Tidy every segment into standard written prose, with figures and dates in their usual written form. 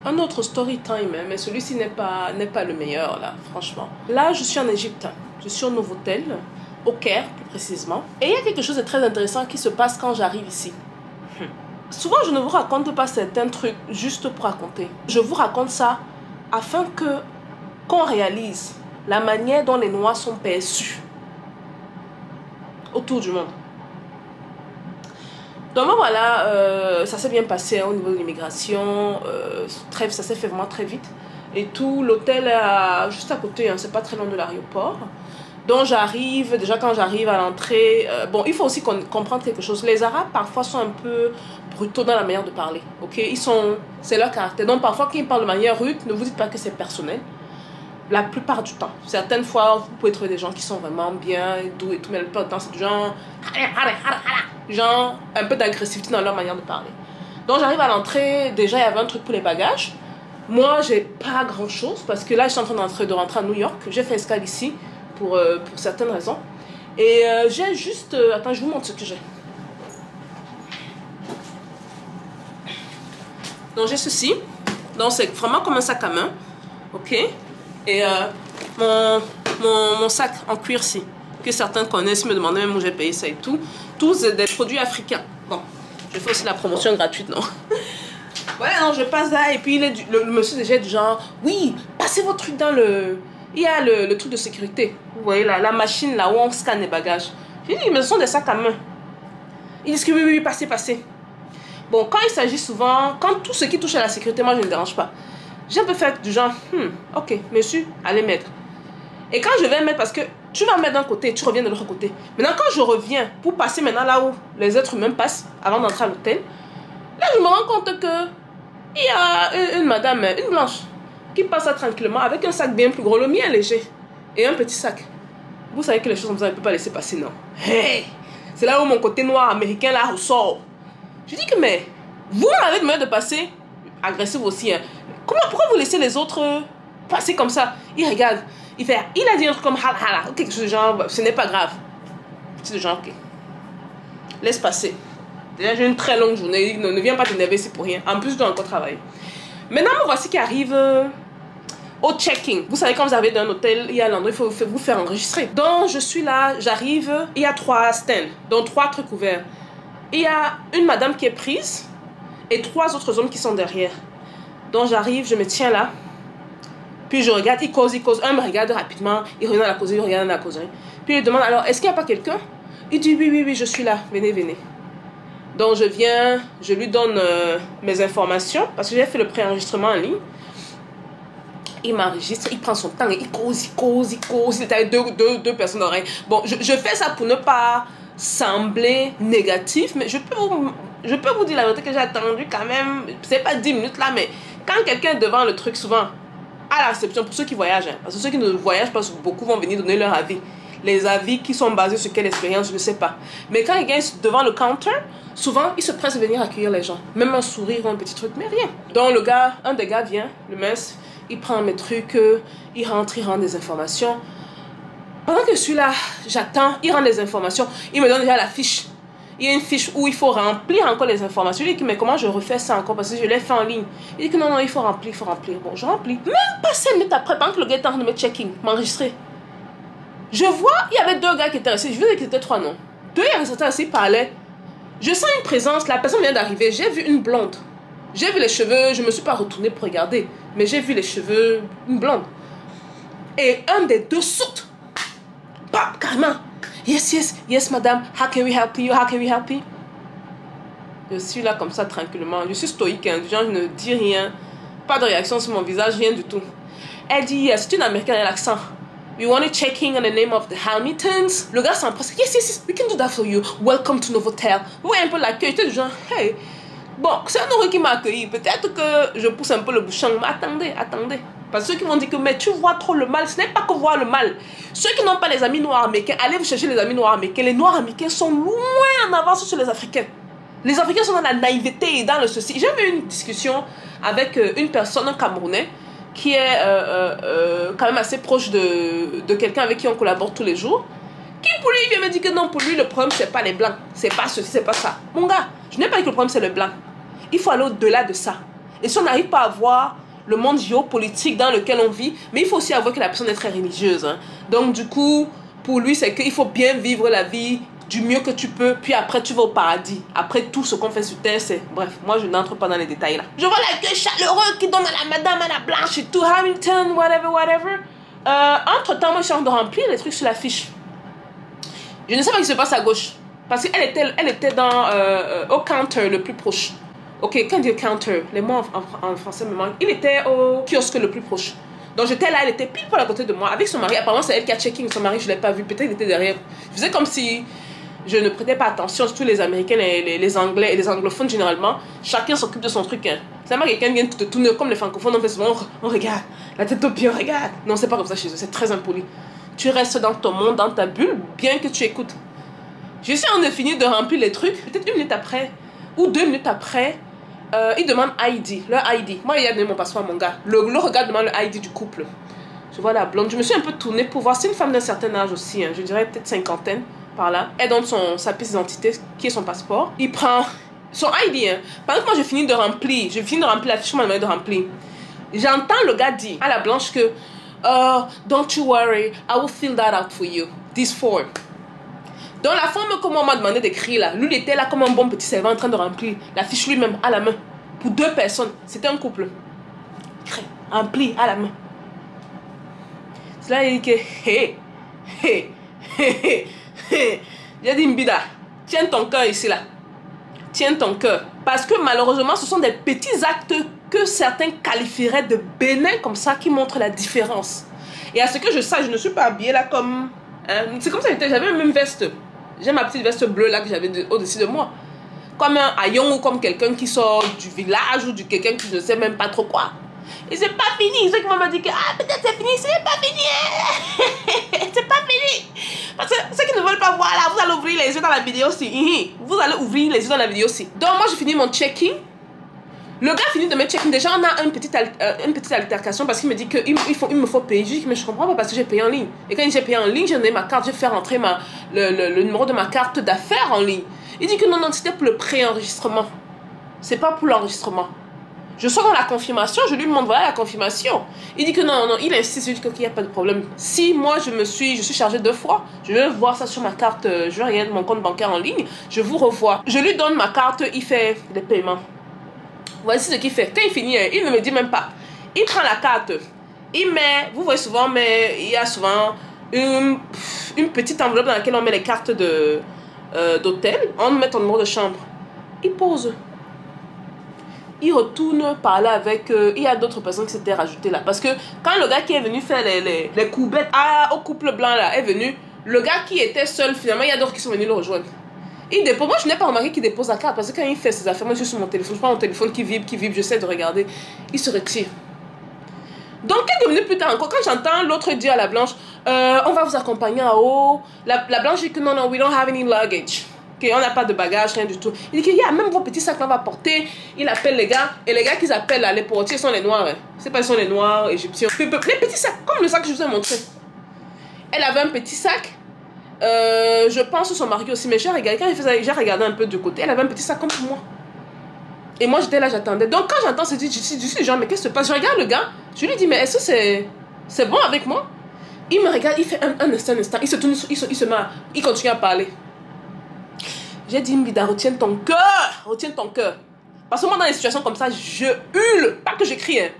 un autre story time, hein, mais celui-ci n'est pas le meilleur, là, franchement. Là, je suis en Égypte. Je suis au Novotel, au Caire, plus précisément. Et il y a quelque chose de très intéressant qui se passe quand j'arrive ici. Souvent, je ne vous raconte pas certains trucs juste pour raconter. Je vous raconte ça afin qu'on réalise la manière dont les Noirs sont perçus autour du monde. Donc voilà, ça s'est bien passé au niveau de l'immigration, ça s'est fait vraiment très vite. Et tout, l'hôtel est juste à côté, hein, c'est pas très loin de l'aéroport. Donc j'arrive, déjà quand j'arrive à l'entrée, bon, il faut aussi comprendre quelque chose. Les Arabes parfois sont un peu brutaux dans la manière de parler, ok? C'est leur caractère. Donc parfois quand ils parlent de manière rude, ne vous dites pas que c'est personnel. La plupart du temps. Certaines fois, vous pouvez trouver des gens qui sont vraiment bien, doux et tout, mais la plupart du temps, c'est du genre un peu d'agressivité dans leur manière de parler. Donc j'arrive à l'entrée, déjà il y avait un truc pour les bagages. Moi, j'ai pas grand chose parce que là, je suis en train de rentrer à New York. J'ai fait escale ici pour certaines raisons. Et j'ai juste... attends, je vous montre ce que j'ai. Donc j'ai ceci. Donc c'est vraiment comme un sac à main. Ok? Et mon sac en cuir-ci, que certains connaissent, me demandaient même où j'ai payé ça et tout. Tous des produits africains. Bon, je fais aussi la promotion gratuite, non? Ouais, non, je passe là et puis le monsieur déjà du genre, oui, passez vos trucs dans le... Il y a le truc de sécurité. Vous voyez la machine là où on scanne les bagages. J'ai dit, mais ce sont des sacs à main. Ils disent que oui, passez. Bon, quand il s'agit souvent, quand tout ce qui touche à la sécurité, moi je ne me dérange pas. J'ai un peu fait du genre, ok, monsieur, allez mettre. Et quand je vais mettre, parce que tu vas mettre d'un côté, tu reviens de l'autre côté. Maintenant, quand je reviens pour passer maintenant là où les êtres humains passent avant d'entrer à l'hôtel, là, je me rends compte que il y a une madame, une blanche, qui passe là tranquillement avec un sac bien plus gros, le mien léger, et un petit sac. Vous savez que les choses comme ça, on ne peut pas laisser passer, non? Hey! C'est là où mon côté noir américain là ressort. Je dis que, mais, vous m'avez demandé de passer, agressif aussi, hein. Pourquoi vous laissez les autres passer comme ça? Il regarde, il a dit un truc comme hala, quelque chose de genre, ce n'est pas grave. C'est de genre, ok. Laisse passer. Déjà, j'ai une très longue journée, ne viens pas t'énerver, c'est pour rien. En plus, je dois encore travailler. Maintenant, me voici qui arrive au check-in. Vous savez, quand vous arrivez dans un hôtel, il y a l'endroit, il faut vous faire enregistrer. Donc, je suis là, j'arrive, il y a 3 stands, donc 3 trucs ouverts. Il y a une madame qui est prise et 3 autres hommes qui sont derrière. Donc j'arrive, je me tiens là, puis je regarde, il cause. Un me regarde rapidement, il regarde la causerie, il regarde la causerie. Puis il demande, alors, est-ce qu'il n'y a pas quelqu'un? Il dit, oui, je suis là, venez. Donc je viens, je lui donne mes informations, parce que j'ai fait le préenregistrement en ligne. Il m'enregistre, il prend son temps, il cause. Il est avec deux personnes d'oreille. Bon, je fais ça pour ne pas sembler négatif, mais je peux vous dire la vérité que j'ai attendu quand même, c'est pas 10 minutes là, mais quand quelqu'un est devant le truc, souvent, à la réception, pour ceux qui voyagent, hein, parce que ceux qui ne voyagent pas, beaucoup vont venir donner leur avis. Les avis qui sont basés sur quelle expérience, je ne sais pas. Mais quand quelqu'un est devant le counter, souvent, il se presse de venir accueillir les gens. Même un sourire ou un petit truc, mais rien. Donc un des gars vient, le mince, il prend mes trucs, il rend des informations. Pendant que je suis là, j'attends, il rend des informations, il me donne déjà la fiche. Il y a une fiche où il faut remplir encore les informations. Je lui dis, mais comment je refais ça encore? Parce que je l'ai fait en ligne. Il dit que non, il faut remplir. Bon, je remplis. Même pas 5 minutes après, pendant que le gars est en train de me check-in, m'enregistrer. Je vois, il y avait 2 gars qui étaient restés. Je veux dire qu'ils étaient 3 noms. 2 ils restaient assis, ils parlaient. Je sens une présence, la personne vient d'arriver. J'ai vu une blonde. J'ai vu les cheveux, je ne me suis pas retournée pour regarder. Mais j'ai vu les cheveux, une blonde. Et un des 2 saute. Bam, carrément. Yes, madame. How can we help you? Je suis là comme ça tranquillement. Je suis stoïque, hein. Genre, je ne dis rien. Pas de réaction sur mon visage, rien du tout. Elle dit, yes, c'est une américaine à l'accent. We want to checking on the name of the Hamiltons. Le gars s'empresse. Yes, we can do that for you. Welcome to Novotel. Vous voyez un peu l'accueil. J'étais du genre, hey. Bon, c'est un heureux qui m'a accueilli. Peut-être que je pousse un peu le bouchon. Mais attendez. Parce que ceux qui m'ont dit que mais tu vois trop le mal, ce n'est pas que voir le mal. Ceux qui n'ont pas les amis noirs américains, allez vous chercher les amis noirs américains. Les noirs américains sont loin en avance sur les Africains. Les Africains sont dans la naïveté et dans le ceci. J'ai eu une discussion avec une personne, un Camerounais, qui est quand même assez proche de quelqu'un avec qui on collabore tous les jours. Qui pour lui vient me dire que non, pour lui le problème c'est pas les blancs. C'est pas ceci, c'est pas ça. Mon gars, je n'ai pas dit que le problème c'est le blanc. Il faut aller au-delà de ça. Et si on n'arrive pas à voir le monde géopolitique dans lequel on vit, mais il faut aussi avouer que la personne est très religieuse. Hein. Donc du coup, pour lui, c'est qu'il faut bien vivre la vie du mieux que tu peux, puis après tu vas au paradis. Après tout ce qu'on fait sur terre, c'est... Bref, moi je n'entre pas dans les détails là. Je vois l'accueil chaleureux qui donne à la madame, à la blanche et tout, Hamilton, whatever, whatever. Entre-temps, moi je suis en train de remplir les trucs sur la fiche. Je ne sais pas ce qui se passe à gauche. Parce qu'elle était dans, au counter le plus proche. Ok, quand on dit counter, les mots en français me manquent. Il était au kiosque le plus proche. Donc j'étais là, elle était pile poil à côté de moi. Avec son mari, apparemment c'est elle qui a checking. Son mari, je ne l'ai pas vu. Peut-être qu'il était derrière. Je faisais comme si je ne prêtais pas attention. Surtout les Américains, les Anglais et les anglophones généralement. Chacun s'occupe de son truc. Hein. C'est pas quelqu'un vient te tourner comme les francophones. On fait souvent, on regarde. La tête au pied, on regarde. Non, c'est pas comme ça chez eux. C'est très impoli. Tu restes dans ton monde, dans ta bulle, bien que tu écoutes. Je suis en train de finir de remplir les trucs. Peut-être 1 minute après, ou 2 minutes après, ils demandent ID, leur ID. Moi, il a donné mon passeport à mon gars. Le regard demande le ID du couple. Je vois la blonde. Je me suis un peu tournée pour voir. C'est une femme d'un certain âge aussi. Hein. Je dirais peut-être 50aine par là. Elle donne sa pièce d'identité, qui est son passeport. Il prend son ID. Hein. Pendant que moi, je finis de remplir la fiche qu'on m'a demandé de remplir. J'entends le gars dire à la blanche que don't you worry, I will fill that out for you. This form. Donc la forme que moi on m'a demandé d'écrire là, lui il était là comme un bon petit servant en train de remplir la fiche lui-même à la main. Pour 2 personnes. C'était un couple. Rempli à la main. C'est là il dit que j'ai dit Mbida, tiens ton cœur ici là. Tiens ton cœur. Parce que malheureusement ce sont des petits actes que certains qualifieraient de bénins comme ça qui montrent la différence. Et à ce que je sache, je ne suis pas habillée là comme... Hein, c'est comme ça que j'avais une même veste. J'ai ma petite veste bleue là que j'avais au-dessus de moi. Comme un haillon ou comme quelqu'un qui sort du village ou quelqu'un qui ne sait même pas trop quoi. Et c'est pas fini. Ceux qui m'ont dit que peut-être c'est fini, c'est pas fini. C'est pas fini. Parce que ceux qui ne veulent pas voir là, vous allez ouvrir les yeux dans la vidéo aussi. Vous allez ouvrir les yeux dans la vidéo aussi. Donc moi j'ai fini mon check-in. Le gars finit de me check-in. Déjà on a une petite altercation parce qu'il me dit qu'il me faut payer. Je dis mais je comprends pas parce que j'ai payé en ligne. Et quand j'ai payé en ligne, j'ai donné ma carte, j'ai fait rentrer le numéro de ma carte d'affaires en ligne. Il dit que non, c'était pour le pré-enregistrement. C'est pas pour l'enregistrement. Je sors dans la confirmation, je lui demande voilà la confirmation. Il dit que non, il insiste, je dis qu'il n'y a pas de problème. Si moi je suis chargée 2 fois, je vais voir ça sur ma carte, je vais regarder mon compte bancaire en ligne, je vous revois. Je lui donne ma carte, il fait les paiements. Voici ce qu'il fait. Quand il finit, il ne me dit même pas. Il prend la carte, il met, vous voyez souvent, mais il y a souvent une petite enveloppe dans laquelle on met les cartes d'hôtel. On met ton numéro de chambre. Il pose. Il retourne parler avec... il y a d'autres personnes qui s'étaient rajoutées là. Parce que quand le gars qui est venu faire les courbettes au couple blanc là est venu, le gars qui était seul, finalement, il y a d'autres qui sont venus le rejoindre. Il dépose. Moi, je n'ai pas remarqué qu'il dépose la carte. Parce que quand il fait ses affaires, moi, je suis sur mon téléphone. Je prends mon téléphone qui vibre, j'essaie de regarder. Il se retire. Donc, quelques minutes plus tard encore, quand j'entends l'autre dire à la blanche, on va vous accompagner en haut. La blanche dit que non, we don't have any luggage. On n'a pas de bagages, rien du tout. Il dit qu'il y a même vos petits sacs qu'on va porter. Il appelle les gars. Et les gars qu'ils appellent là, les portiers sont les noirs. Hein. C'est pas, ils sont les noirs égyptiens. Les petits sacs, comme le sac que je vous ai montré. Elle avait un petit sac. Je pense son mari aussi. Mais j'ai regardé, quand j'ai regardé un peu de côté, elle avait un petit sac comme pour moi. Et moi j'étais là, j'attendais. Donc quand j'entends, je suis genre, mais qu'est-ce qui se passe? Je regarde le gars. Je lui dis, mais est-ce que c'est bon avec moi? Il me regarde, il fait un instant. Il se tourne, il continue à parler. J'ai dit, Mbida, retiens ton cœur. Retiens ton cœur. Parce que moi, dans des situations comme ça, je hurle. Pas que je crie, hein.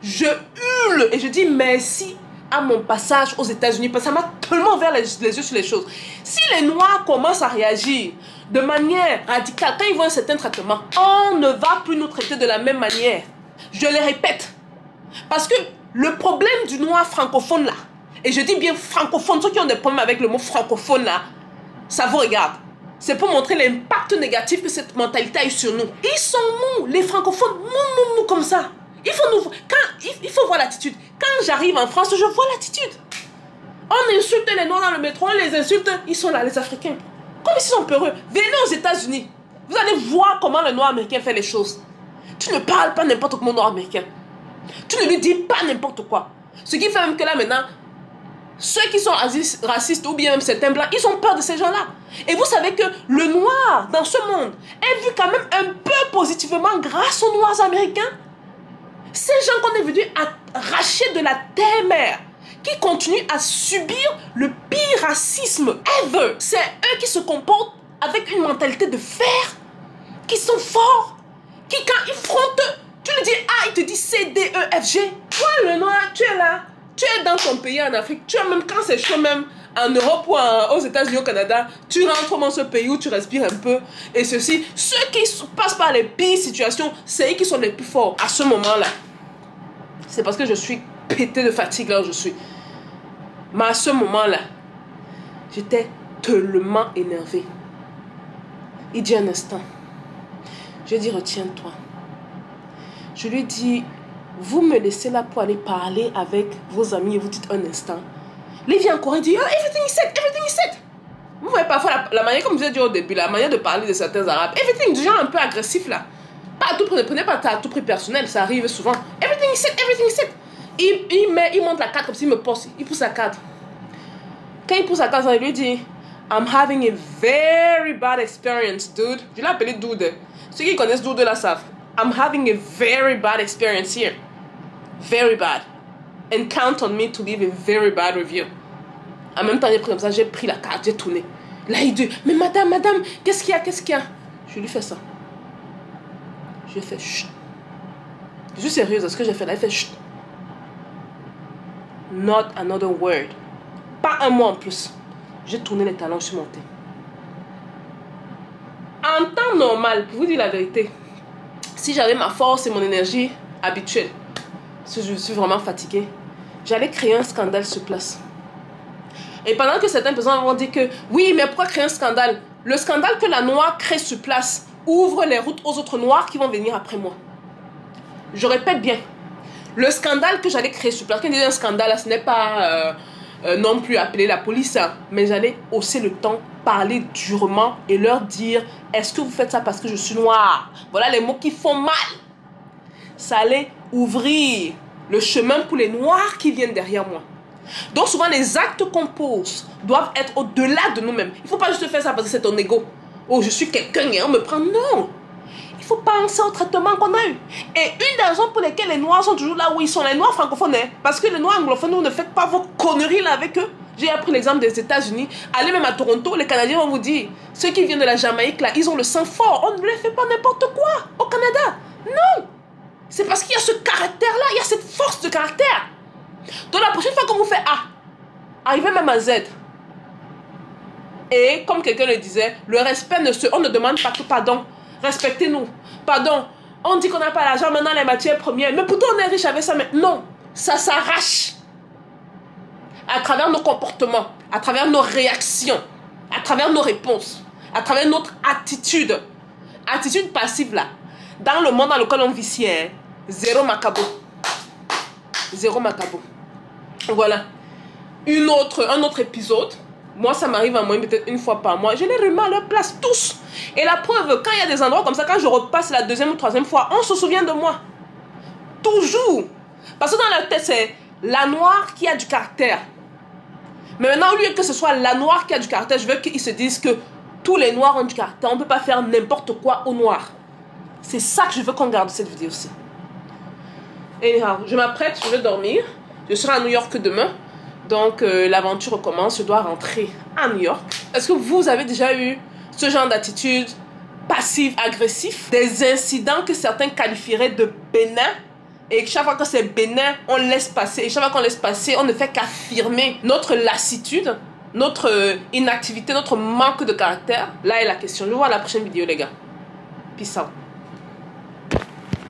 Je hurle. Et je dis merci à mon passage aux États-Unis. Parce que ça m'a tellement ouvert les yeux sur les choses. Si les Noirs commencent à réagir de manière radicale, quand ils voient un certain traitement, on ne va plus nous traiter de la même manière. Je le répète. Parce que le problème du Noir francophone là, et je dis bien francophone, ceux qui ont des problèmes avec le mot francophone là, ça vous regarde. C'est pour montrer l'impact négatif que cette mentalité a eu sur nous. Ils sont mous, les francophones, mous comme ça. Il faut voir l'attitude. Quand j'arrive en France, je vois l'attitude. On insulte les Noirs dans le métro, on les insulte, ils sont là, les Africains. Comme ils sont peureux. Venez aux États-Unis. Vous allez voir comment le Noir américain fait les choses. Tu ne parles pas n'importe comment au Noir américain. Tu ne lui dis pas n'importe quoi. Ce qui fait même que là maintenant, ceux qui sont racistes ou bien même certains blancs, ils ont peur de ces gens-là. Et vous savez que le noir dans ce monde est vu quand même un peu positivement grâce aux noirs américains. Ces gens qu'on est venu arracher de la terre-mère, qui continuent à subir le pire racisme ever. C'est eux qui se comportent avec une mentalité de fer, qui sont forts, qui quand ils frontent, tu lui dis A, il te dit C, D, E, F, G. Toi le noir, tu es là, tu es dans ton pays en Afrique, tu es même quand c'est chaud même en Europe ou aux États-Unis, au Canada, tu rentres dans ce pays où tu respires un peu et ceci. Ceux qui passent par les pires situations, c'est eux qui sont les plus forts. À ce moment-là, c'est parce que je suis pété de fatigue là où je suis. Mais à ce moment-là, j'étais tellement énervée. Il dit un instant. Je lui ai dit, retiens-toi. Je lui ai dit, vous me laissez là pour aller parler avec vos amis et vous dites un instant. Là, il vient encore et dit, oh, everything is set, everything is set. Vous voyez parfois la manière, comme je vous ai dit au début, la manière de parler de certains arabes. Everything, du genre un peu agressif là. Pas à tout prix, prenez pas ça à tout prix personnel, ça arrive souvent. Everything is set, everything is set. Il monte la carte comme s'il me pousse, il pousse la carte. Quand il pousse la carte, il lui dit, I'm having a very bad experience, dude. Je l'ai appelé dude. Ceux qui connaissent dude là savent. I'm having a very bad experience here. Very bad. And count on me to give a very bad review. En même temps, j'ai pris comme ça, j'ai pris la carte, j'ai tourné. Là, il dit, mais madame, qu'est-ce qu'il y a, qu'est-ce qu'il y a? Je lui fais ça. Je lui ai fait chut. Je suis sérieuse, ce que j'ai fait là, il fait chut. Not another word. Pas un mot en plus. J'ai tourné les talons, je suis montée. En temps normal, pour vous dire la vérité, si j'avais ma force et mon énergie habituelle, parce que je suis vraiment fatiguée, j'allais créer un scandale sur place. Et pendant que certaines personnes vont dire que oui, mais pourquoi créer un scandale? Le scandale que la noire crée sur place ouvre les routes aux autres noirs qui vont venir après moi. Je répète bien. Le scandale que j'allais créer sur place, quand je dis un scandale, ce n'est pas non plus appeler la police, hein, mais j'allais hausser le ton, parler durement et leur dire, est-ce que vous faites ça parce que je suis noire? Voilà les mots qui font mal. Ça allait ouvrir le chemin pour les noirs qui viennent derrière moi. Donc souvent les actes qu'on pose doivent être au-delà de nous-mêmes. Il ne faut pas juste faire ça parce que c'est ton ego. Oh, je suis quelqu'un et on me prend. Non. Il faut penser au traitement qu'on a eu. Et une des raisons pour lesquelles les noirs sont toujours là où ils sont, les noirs francophones, hein, parce que les noirs anglophones, vous ne faites pas vos conneries là avec eux. J'ai appris l'exemple des États-Unis. Allez même à Toronto, les Canadiens vont vous dire, ceux qui viennent de la Jamaïque là, ils ont le sang fort. On ne les fait pas n'importe quoi au Canada. Non. C'est parce qu'il y a ce caractère-là, il y a cette force de caractère. Donc la prochaine fois qu'on vous fait A, arrivez même à Z. Et comme quelqu'un le disait, le respect on ne demande pas tout pardon. Respectez-nous. Pardon. On dit qu'on n'a pas l'argent maintenant les matières premières. Mais pourtant on est riche avec ça. Mais non, ça s'arrache. À travers nos comportements, à travers nos réactions, à travers nos réponses, à travers notre attitude. Attitude passive là. Dans le monde dans lequel on vit ici, hein, zéro macabo. Zéro macabo. Voilà. Un autre épisode. Moi, ça m'arrive à moi peut-être une fois par mois. Je les remets à leur place tous. Et la preuve, quand il y a des endroits comme ça, quand je repasse la deuxième ou troisième fois, on se souvient de moi. Toujours. Parce que dans leur tête, c'est la noire qui a du caractère. Mais maintenant, au lieu que ce soit la noire qui a du caractère, je veux qu'ils se disent que tous les noirs ont du caractère. On ne peut pas faire n'importe quoi aux noirs. C'est ça que je veux qu'on garde cette vidéo-ci. Et je m'apprête, je vais dormir. Je serai à New York demain. Donc l'aventure recommence, je dois rentrer à New York. Est-ce que vous avez déjà eu ce genre d'attitude passive, agressif? Des incidents que certains qualifieraient de bénins. Et chaque fois que c'est bénin, on laisse passer. Et chaque fois qu'on laisse passer, on ne fait qu'affirmer notre lassitude, notre inactivité, notre manque de caractère. Là est la question. Je vous vois à la prochaine vidéo les gars. Peace out.